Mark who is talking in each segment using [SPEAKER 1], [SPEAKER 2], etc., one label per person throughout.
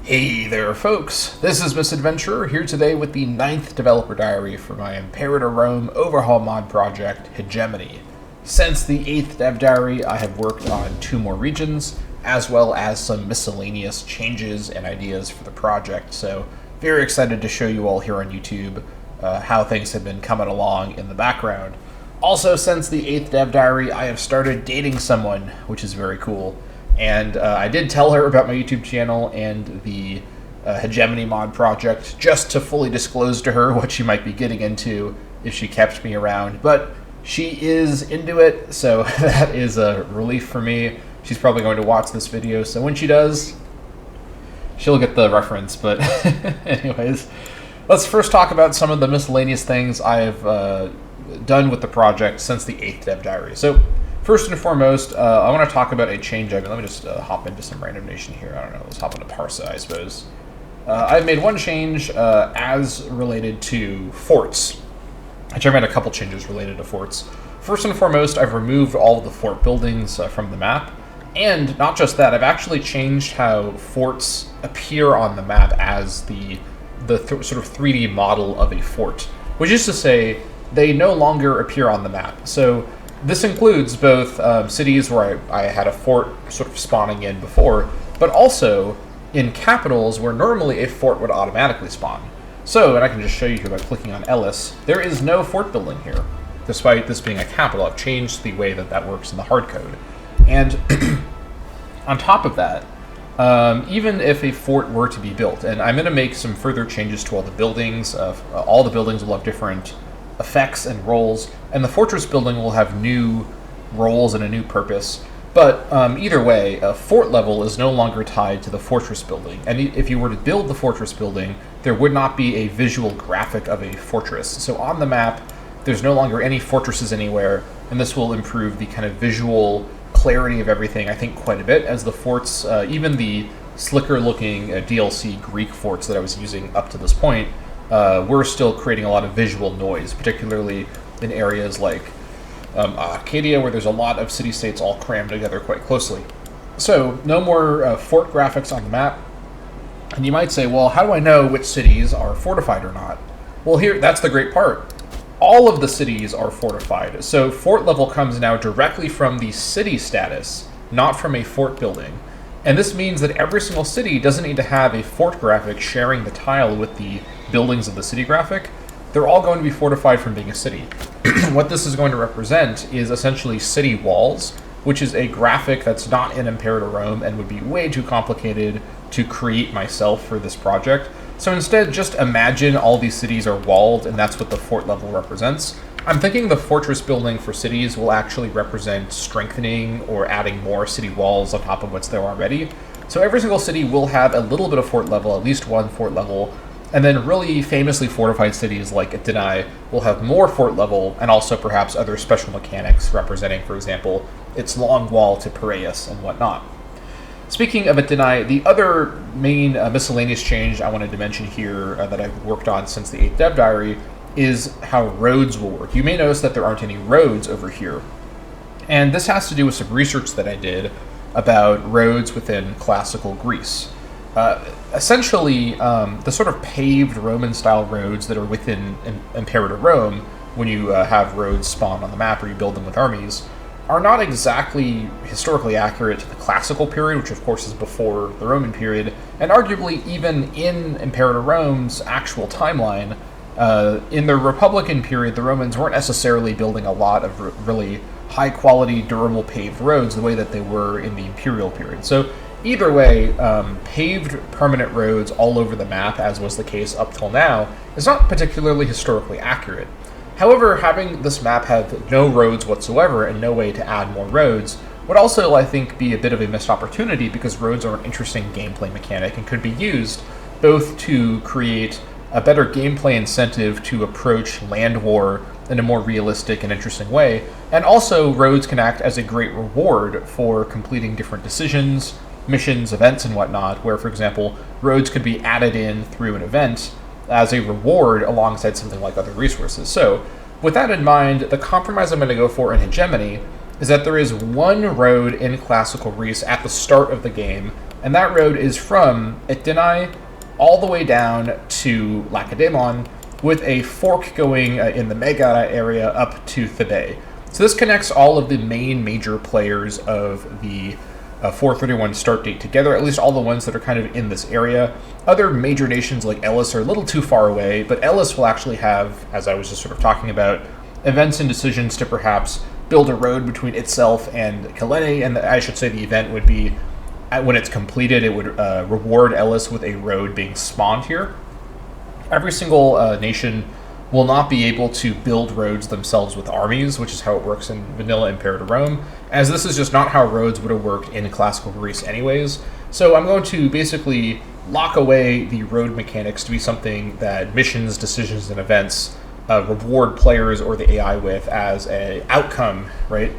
[SPEAKER 1] Hey there folks, this is Misadventurer here today with the 9th developer diary for my Imperator Rome overhaul mod project, Hegemony. Since the 8th dev diary, I have worked on 2 more regions, as well as some miscellaneous changes and ideas for the project, so very excited to show you all here on YouTube how things have been coming along in the background. Also, since the 8th dev diary, I have started dating someone, which is very cool. And I did tell her about my YouTube channel and the Hegemony mod project, just to fully disclose to her what she might be getting into if she kept me around. But she is into it, so that is a relief for me. She's probably going to watch this video, so when she does, she'll get the reference. But anyways, let's first talk about some of the miscellaneous things I've done with the project since the 8th dev diary. So first and foremost, I want to talk about a change I've made. Let me just hop into some random nation here. I don't know, let's hop into Parsa, I suppose. I've made one change as related to forts. Actually, I made a couple changes related to forts. First and foremost, I've removed all of the fort buildings from the map. And not just that, I've actually changed how forts appear on the map as the sort of 3D model of a fort. Which is to say, they no longer appear on the map. So this includes both cities where I had a fort sort of spawning in before, but also in capitals where normally a fort would automatically spawn. So, and I can just show you here by clicking on Ellis, there is no fort building here, despite this being a capital. I've changed the way that that works in the hard code. And on top of that, even if a fort were to be built, and I'm going to make some further changes to all the buildings, all the buildings will have different effects and roles, and the fortress building will have new roles and a new purpose. But either way, a fort level is no longer tied to the fortress building. And if you were to build the fortress building, there would not be a visual graphic of a fortress. So on the map, there's no longer any fortresses anywhere, and this will improve the kind of visual clarity of everything, I think, quite a bit, as the forts, even the slicker-looking DLC Greek forts that I was using up to this point, we're still creating a lot of visual noise, particularly in areas like Arcadia, where there's a lot of city-states all crammed together quite closely. So, no more fort graphics on the map. And you might say, well, how do I know which cities are fortified or not? Well, that's the great part. All of the cities are fortified. So, fort level comes now directly from the city status, not from a fort building. And this means that every single city doesn't need to have a fort graphic sharing the tile with the buildings of the city graphic. They're all going to be fortified from being a city. What this is going to represent is essentially city walls, which is a graphic that's not in Imperator Rome and would be way too complicated to create myself for this project. So instead, just imagine all these cities are walled, and that's what the fort level represents. I'm thinking the fortress building for cities will actually represent strengthening or adding more city walls on top of what's there already. So every single city will have a little bit of fort level, at least one fort level, and then really famously fortified cities like Hegemony will have more fort level and also perhaps other special mechanics representing, for example, its long wall to Piraeus and whatnot. Speaking of Hegemony, the other main miscellaneous change I wanted to mention here that I've worked on since the 8th dev diary is how roads will work. You may notice that there aren't any roads over here. And this has to do with some research that I did about roads within classical Greece. Essentially, the sort of paved Roman-style roads that are within Imperator Rome, when you have roads spawn on the map or you build them with armies, are not exactly historically accurate to the classical period, which of course is before the Roman period, and arguably even in Imperator Rome's actual timeline, in the Republican period, the Romans weren't necessarily building a lot of really high-quality, durable paved roads the way that they were in the Imperial period. So either way, paved permanent roads all over the map, as was the case up till now, is not particularly historically accurate. However, having this map have no roads whatsoever and no way to add more roads would also, I think, be a bit of a missed opportunity, because roads are an interesting gameplay mechanic and could be used both to create a better gameplay incentive to approach land war in a more realistic and interesting way, and also roads can act as a great reward for completing different decisions, missions, events, and whatnot, where, for example, roads could be added in through an event as a reward alongside something like other resources. So, with that in mind, the compromise I'm going to go for in Hegemony is that there is one road in classical Greece at the start of the game, And that road is from Itenai all the way down to Lacedaemon, with a fork going in the Megara area up to Thebae. So this connects all of the main major players of the 431 start date together, at least all the ones that are kind of in this area. Other major nations like Elis are a little too far away, but Elis will actually have, as I was just sort of talking about, events and decisions to perhaps build a road between itself and Kalene, and I should say the event would be, when it's completed, it would reward Elis with a road being spawned here. Every single nation will not be able to build roads themselves with armies, which is how it works in vanilla Imperator Rome, as this is just not how roads would have worked in classical Greece anyways. So I'm going to basically lock away the road mechanics to be something that missions, decisions, and events reward players or the AI with as an outcome, right?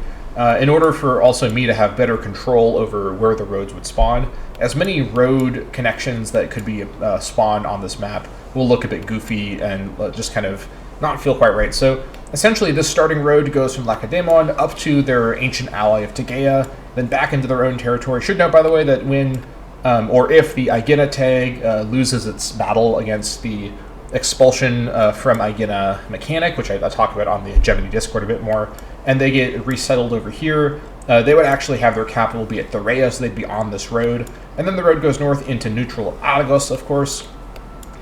[SPEAKER 1] In order for also me to have better control over where the roads would spawn, as many road connections that could be spawned on this map will look a bit goofy and just kind of not feel quite right. So essentially this starting road goes from Lacedaemon up to their ancient ally of Tegea, then back into their own territory. Should note, by the way, that when or if the Aegina tag loses its battle against the expulsion from Aegina mechanic, which I talk about on the Hegemony Discord a bit more, and they get resettled over here, they would actually have their capital be at Therea, so they'd be on this road. And then the road goes north into neutral Argos, of course,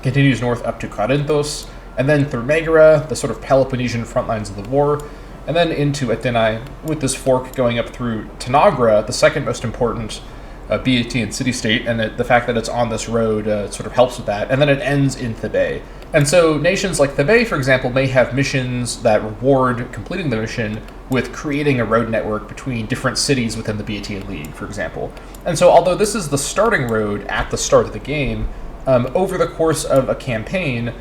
[SPEAKER 1] continues north up to Corinthos, and then through Megara, the sort of Peloponnesian front lines of the war, and then into Itenai, with this fork going up through Tanagra, the second most important Boeotian city-state, and the fact that it's on this road sort of helps with that, and then it ends in Thebae. And so nations like Thebae, for example, may have missions that reward completing the mission with creating a road network between different cities within the Boeotian League, for example. And so although this is the starting road at the start of the game, over the course of a campaign,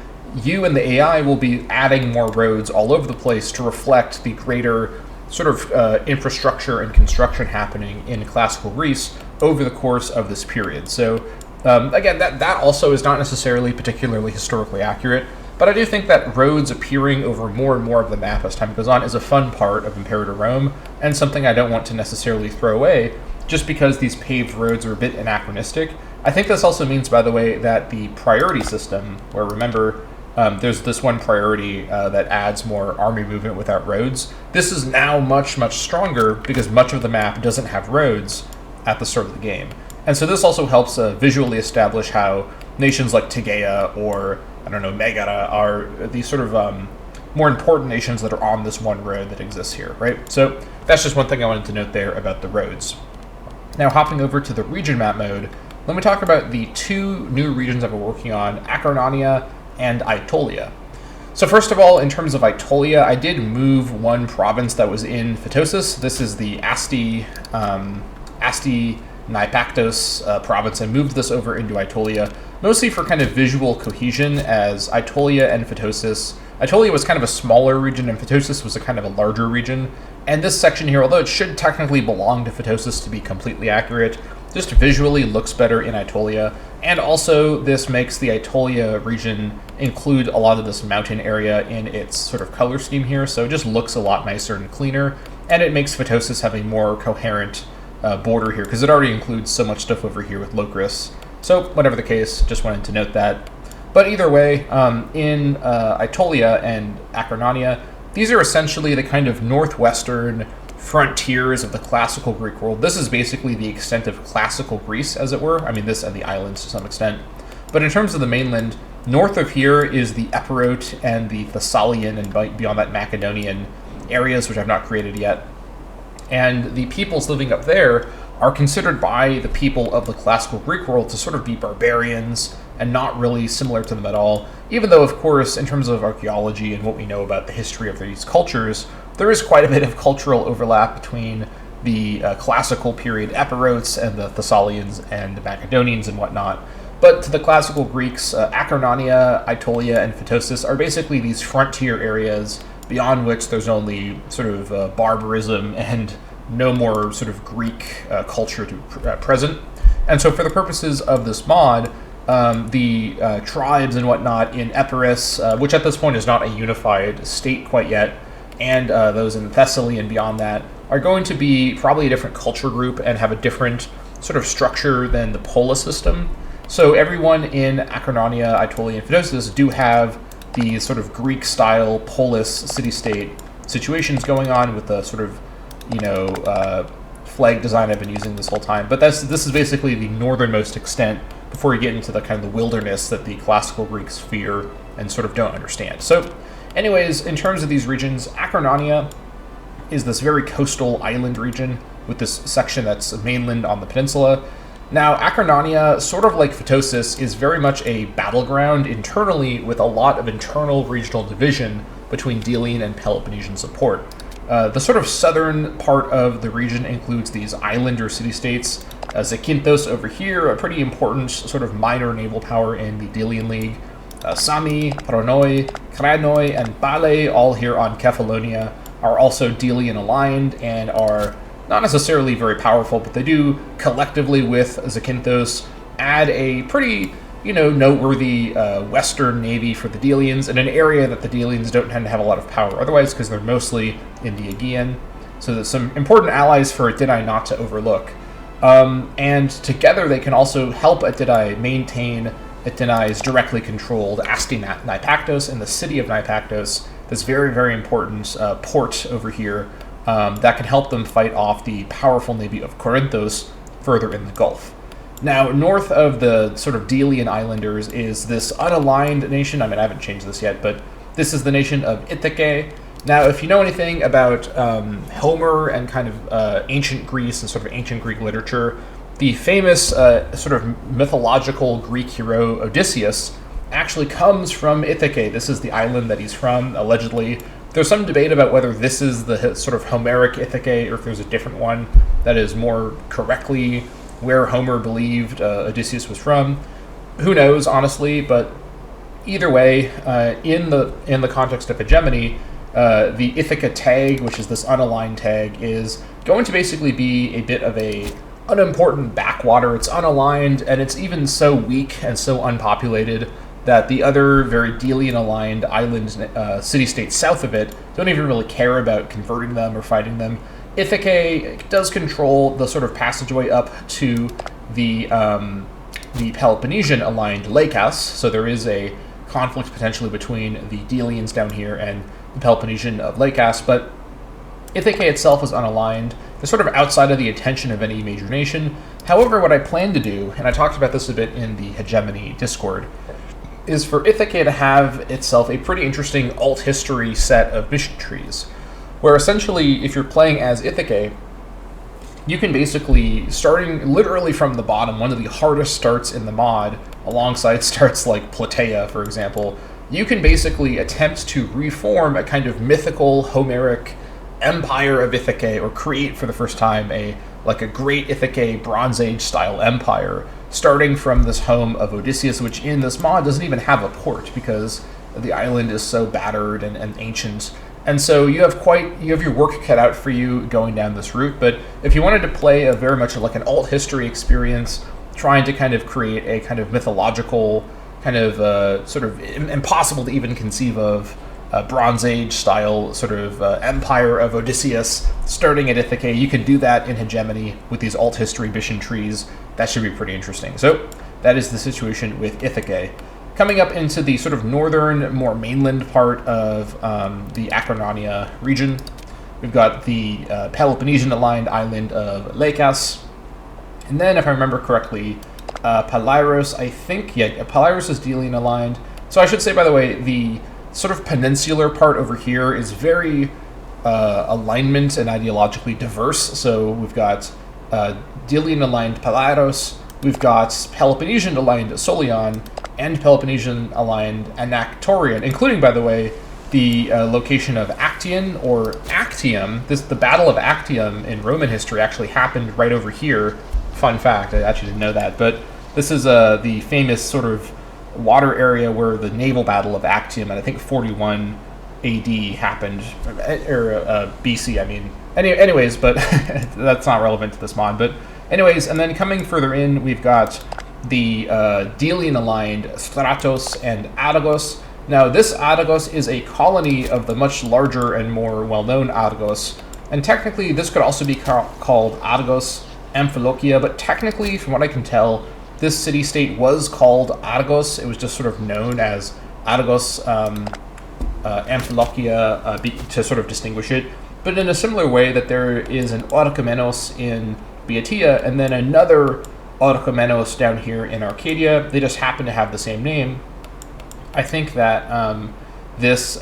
[SPEAKER 1] you and the AI will be adding more roads all over the place to reflect the greater sort of infrastructure and construction happening in classical Greece over the course of this period. So again, that also is not necessarily particularly historically accurate, but I do think that roads appearing over more and more of the map as time goes on is a fun part of Imperator Rome, and something I don't want to necessarily throw away just because these paved roads are a bit anachronistic. I think this also means, by the way, that the priority system, where remember, there's this one priority that adds more army movement without roads. This is now much, much stronger because much of the map doesn't have roads at the start of the game. And so this also helps visually establish how nations like Tegea or, I don't know, Megara are these sort of more important nations that are on this one road that exists here, right? So that's just one thing I wanted to note there about the roads. Now hopping over to the region map mode, let me talk about the two new regions I've been working on, Acarnania and Aetolia. So first of all, in terms of Aetolia, I did move one province that was in Photosis. This is the Asti Naipactos province. I moved this over into Aetolia, mostly for kind of visual cohesion, as Aetolia and Photosis. Aetolia was kind of a smaller region, and Photosis was a kind of a larger region. And this section here, although it should technically belong to Photosis to be completely accurate, just visually looks better in Aetolia. And also, this makes the Aetolia region include a lot of this mountain area in its sort of color scheme here, so it just looks a lot nicer and cleaner, and it makes Photosis have a more coherent border here, because it already includes so much stuff over here with Locris. So, whatever the case, just wanted to note that. But either way, in Aetolia and Acarnania, these are essentially the kind of northwestern frontiers of the classical Greek world. This is basically the extent of classical Greece, as it were. I mean, this and the islands to some extent. But in terms of the mainland, north of here is the Epirote and the Thessalian and beyond that Macedonian areas, which I've not created yet. And the peoples living up there are considered by the people of the classical Greek world to sort of be barbarians and not really similar to them at all, even though, of course, in terms of archaeology and what we know about the history of these cultures, there is quite a bit of cultural overlap between the classical period Epirotes and the Thessalians and the Macedonians and whatnot. But to the classical Greeks, Acarnania, Aetolia, and Photosis are basically these frontier areas beyond which there's only sort of barbarism and no more sort of Greek culture to present. And so for the purposes of this mod, the tribes and whatnot in Epirus, which at this point is not a unified state quite yet, and those in Thessaly and beyond that, are going to be probably a different culture group and have a different sort of structure than the polis system. So everyone in Acarnania, Aetolia, and Photosis do have the sort of Greek-style polis city-state situations going on with the sort of, flag design I've been using this whole time. But this is basically the northernmost extent before you get into the kind of the wilderness that the classical Greeks fear and sort of don't understand. So anyways, in terms of these regions, Acarnania is this very coastal island region with this section that's mainland on the peninsula. Now, Acarnania, sort of like Photosis, is very much a battleground internally with a lot of internal regional division between Delian and Peloponnesian support. The sort of southern part of the region includes these island or city-states. Zakynthos over here, a pretty important sort of minor naval power in the Delian League. Sami, Pronoi, Kranoi, and Bale, all here on Kefalonia, are also Delian aligned and are not necessarily very powerful, but they do collectively with Zakynthos add a pretty, noteworthy Western navy for the Delians in an area that the Delians don't tend to have a lot of power otherwise because they're mostly in the Aegean. So there's some important allies for Aedirn not to overlook. And together they can also help Aedirn maintain Aedirn's directly controlled Asti Naipactos and the city of Naipactos, this very, very important port over here that can help them fight off the powerful navy of Corinthos further in the Gulf. Now, north of the sort of Delian Islanders is this unaligned nation. I haven't changed this yet, but this is the nation of Ithaca. Now, if you know anything about Homer and kind of ancient Greece and sort of ancient Greek literature, the famous sort of mythological Greek hero Odysseus actually comes from Ithaca. This is the island that he's from, allegedly. There's some debate about whether this is the sort of Homeric Ithaca or if there's a different one that is more correctly where Homer believed Odysseus was from. Who knows, honestly, but either way, in the context of hegemony, the Ithaca tag, which is this unaligned tag, is going to basically be a bit of a unimportant backwater. It's unaligned, and it's even so weak and so unpopulated that the other very Delian-aligned island city-states south of it don't even really care about converting them or fighting them. Ithaca does control the sort of passageway up to the Peloponnesian-aligned Lykas, so there is a conflict potentially between the Delians down here and the Peloponnesian of Lykas, but Ithaca itself is unaligned. They're sort of outside of the attention of any major nation. However, what I plan to do, and I talked about this a bit in the Hegemony Discord, is for Ithaca to have itself a pretty interesting alt-history set of mission trees, where essentially, if you're playing as Ithaca, you can basically, starting literally from the bottom, one of the hardest starts in the mod, alongside starts like Plataea, for example, you can basically attempt to reform a kind of mythical, Homeric empire of Ithaca, or create for the first time a great Ithaca Bronze Age style empire, starting from this home of Odysseus, which in this mod doesn't even have a port because the island is so battered and ancient. And so you have your work cut out for you going down this route. But if you wanted to play a very much like an alt history experience, trying to kind of create a kind of mythological, kind of sort of impossible to even conceive of Bronze Age style sort of empire of Odysseus starting at Ithaca, you can do that in Hegemony with these alt history mission trees. That should be pretty interesting. So that is the situation with Ithaca. Coming up into the sort of northern, more mainland part of the Acarnania region, we've got the Peloponnesian-aligned island of Lykas. And then, if I remember correctly, Palyros, Palyros is Delian-aligned. So I should say, by the way, the sort of peninsular part over here is very alignment and ideologically diverse. So we've got Delian-aligned Palyros, we've got Peloponnesian-aligned Solion, and Peloponnesian-aligned Anactorian, including, by the way, the location of Actium or Actium. The Battle of Actium in Roman history actually happened right over here. Fun fact, I actually didn't know that, but this is the famous sort of water area where the naval battle of Actium at I think 41 AD happened, or BC, I mean. Anyways, but that's not relevant to this mod. But anyways, and then coming further in, we've got the Delian-aligned Stratos and Argos. Now, this Argos is a colony of the much larger and more well-known Argos, and technically this could also be called Argos Amphilochia, but technically, from what I can tell, this city-state was called Argos. It was just sort of known as Argos Amphilochia to sort of distinguish it. But in a similar way that there is an Orchomenos in Boeotia and then another Orchomenos down here in Arcadia, they just happen to have the same name. I think that this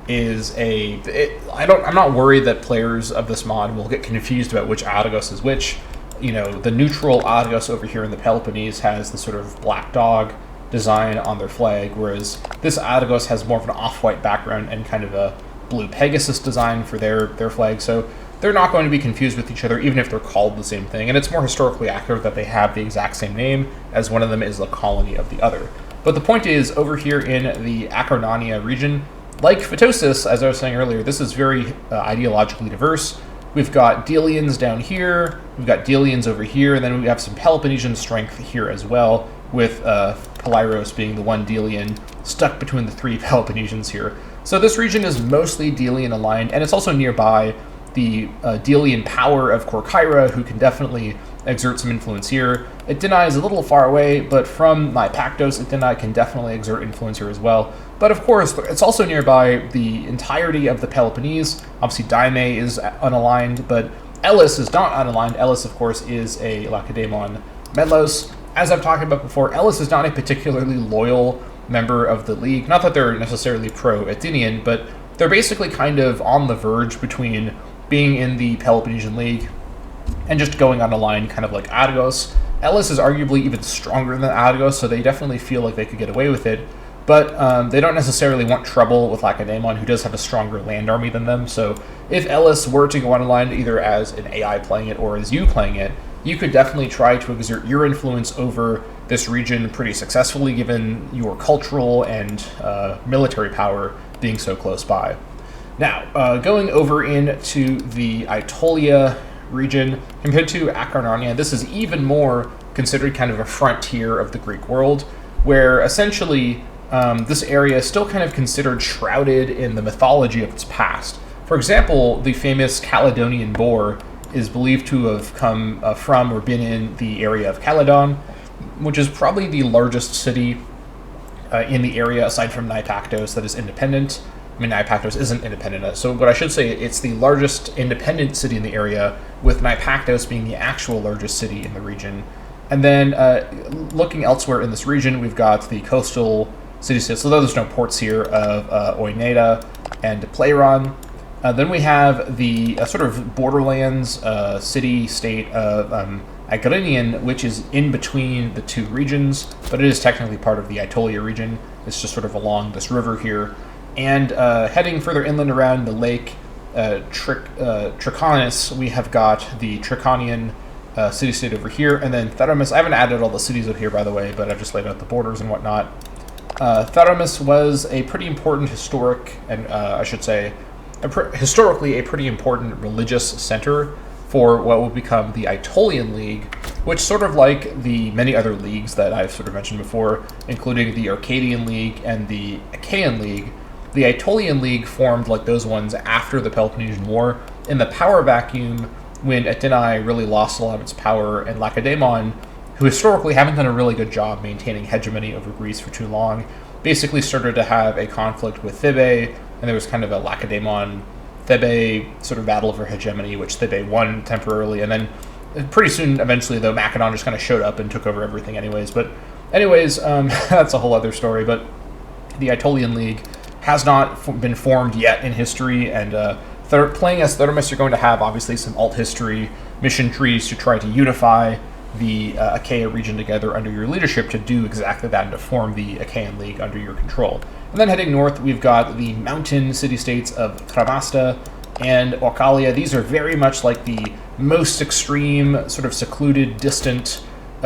[SPEAKER 1] is I'm not worried that players of this mod will get confused about which Argos is which. You know, the neutral Argos over here in the Peloponnese has the sort of black dog design on their flag, whereas this Argos has more of an off-white background and kind of a blue Pegasus design for their flag. So they're not going to be confused with each other, even if they're called the same thing. And it's more historically accurate that they have the exact same name, as one of them is the colony of the other. But the point is, over here in the Acarnania region, like Photosis, as I was saying earlier, this is very ideologically diverse. We've got Delians down here, we've got Delians over here, and then we have some Peloponnesian strength here as well, with Polyros being the one Delian stuck between the three Peloponnesians here. So this region is mostly Delian aligned, and it's also nearby the Delian power of Corcyra, who can definitely exert some influence here. Edeni is a little far away, but from Naipactos, Edeni can definitely exert influence here as well. But of course, it's also nearby the entirety of the Peloponnese. Obviously, Dyme is unaligned, but Elis is not unaligned. Elis, of course, is a Lacedaemon Medlos. As I've talked about before, Elis is not a particularly loyal member of the League. Not that they're necessarily pro-Athenian, but they're basically kind of on the verge between being in the Peloponnesian League and just going on a line kind of like Argos. Elis is arguably even stronger than Argos, so they definitely feel like they could get away with it. But they don't necessarily want trouble with Lacedaemon, who does have a stronger land army than them. So if Elis were to go on a line either as an AI playing it or as you playing it, you could definitely try to exert your influence over this region pretty successfully, given your cultural and military power being so close by. Now, going over into the Aetolia region, compared to Acarnania, this is even more considered kind of a frontier of the Greek world, where essentially this area is still kind of considered shrouded in the mythology of its past. For example, the famous Caledonian boar is believed to have come from or been in the area of Caledon, which is probably the largest city in the area aside from Naipactos that is independent. I mean, Naipactos isn't independent, so what I should say, it's the largest independent city in the area, with Naipactos being the actual largest city in the region. And then looking elsewhere in this region, we've got the coastal city-states, although there's no ports here, of Oineda and Plairon. Then we have the sort of borderlands city-state of Agrinian, which is in between the two regions, but it is technically part of the Aetolia region. It's just sort of along this river here. And heading further inland around the lake Trichonis, we have got the Trichonian city-state over here, and then Theramis. I haven't added all the cities over here, by the way, but I've just laid out the borders and whatnot. Theramis was a pretty important historic, and I should say, historically a pretty important religious center for what will become the Aetolian League, which sort of like the many other leagues that I've sort of mentioned before, including the Arcadian League and the Achaean League, the Aetolian League formed like those ones after the Peloponnesian War, in the power vacuum when Edeni really lost a lot of its power, and Lacedaemon, who historically haven't done a really good job maintaining hegemony over Greece for too long, basically started to have a conflict with Thebae, and there was kind of a Lacedaemon-Thebae sort of battle for hegemony, which Thebae won temporarily, and then pretty soon, eventually, though, Macedon just kind of showed up and took over everything anyways. But anyways, that's a whole other story, but the Aetolian League has not been formed yet in history, and playing as Theramis, you're going to have, obviously, some alt history mission trees to try to unify the Achaia region together under your leadership to do exactly that and to form the Achaean League under your control. And then heading north, we've got the mountain city-states of Kramasta and Orcalia. These are very much like the most extreme, sort of secluded, distant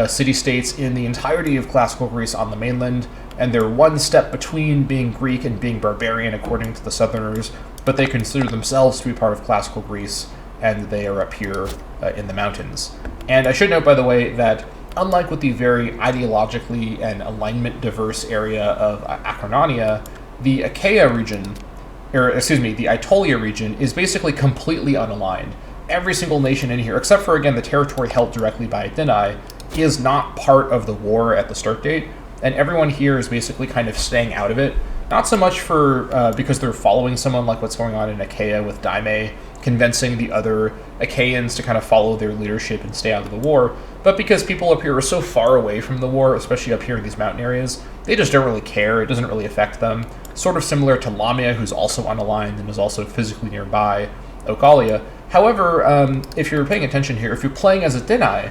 [SPEAKER 1] city-states in the entirety of classical Greece on the mainland, and they're one step between being Greek and being barbarian according to the Southerners, but they consider themselves to be part of classical Greece, and they are up here in the mountains. And I should note, by the way, that unlike with the very ideologically and alignment diverse area of Acarnania, the Achaia region, or excuse me, the Aetolia region is basically completely unaligned. every single nation in here, except for, again, the territory held directly by Deni, is not part of the war at the start date, and everyone here is basically kind of staying out of it. Not so much for because they're following someone like what's going on in Achaia with Daime, convincing the other Achaeans to kind of follow their leadership and stay out of the war, but because people up here are so far away from the war, especially up here in these mountain areas, they just don't really care. It doesn't really affect them. Sort of similar to Lamia, who's also unaligned and is also physically nearby Ocalia. However, if you're paying attention here, if you're playing as a Deni,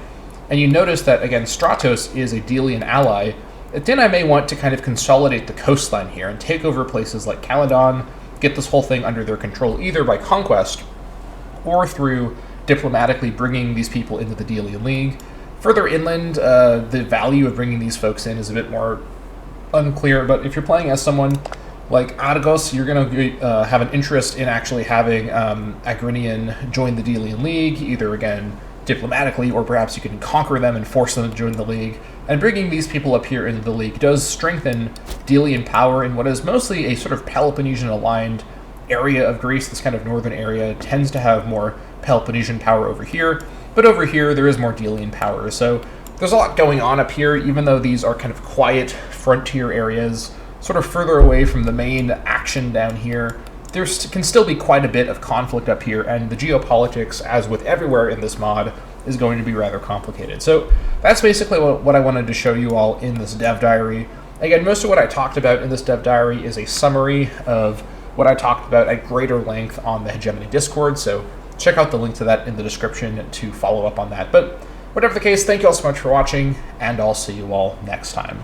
[SPEAKER 1] and you notice that, again, Stratos is a Delian ally, Deni may want to kind of consolidate the coastline here and take over places like Caledon, get this whole thing under their control, either by conquest or through diplomatically bringing these people into the Delian League. Further inland, the value of bringing these folks in is a bit more unclear, but if you're playing as someone like Argos, you're going to have an interest in actually having Agrinian join the Delian League, either, again, diplomatically, or perhaps you can conquer them and force them to join the League. And bringing these people up here into the League does strengthen Delian power in what is mostly a sort of Peloponnesian-aligned area of Greece. This kind of northern area tends to have more Peloponnesian power over here, but over here there is more Delian power. So there's a lot going on up here, even though these are kind of quiet frontier areas, sort of further away from the main action down here. There can still be quite a bit of conflict up here, and the geopolitics, as with everywhere in this mod, is going to be rather complicated. So that's basically what I wanted to show you all in this dev diary. Again, most of what I talked about in this dev diary is a summary of what I talked about at greater length on the Hegemony Discord, so check out the link to that in the description to follow up on that. But whatever the case, thank you all so much for watching, and I'll see you all next time.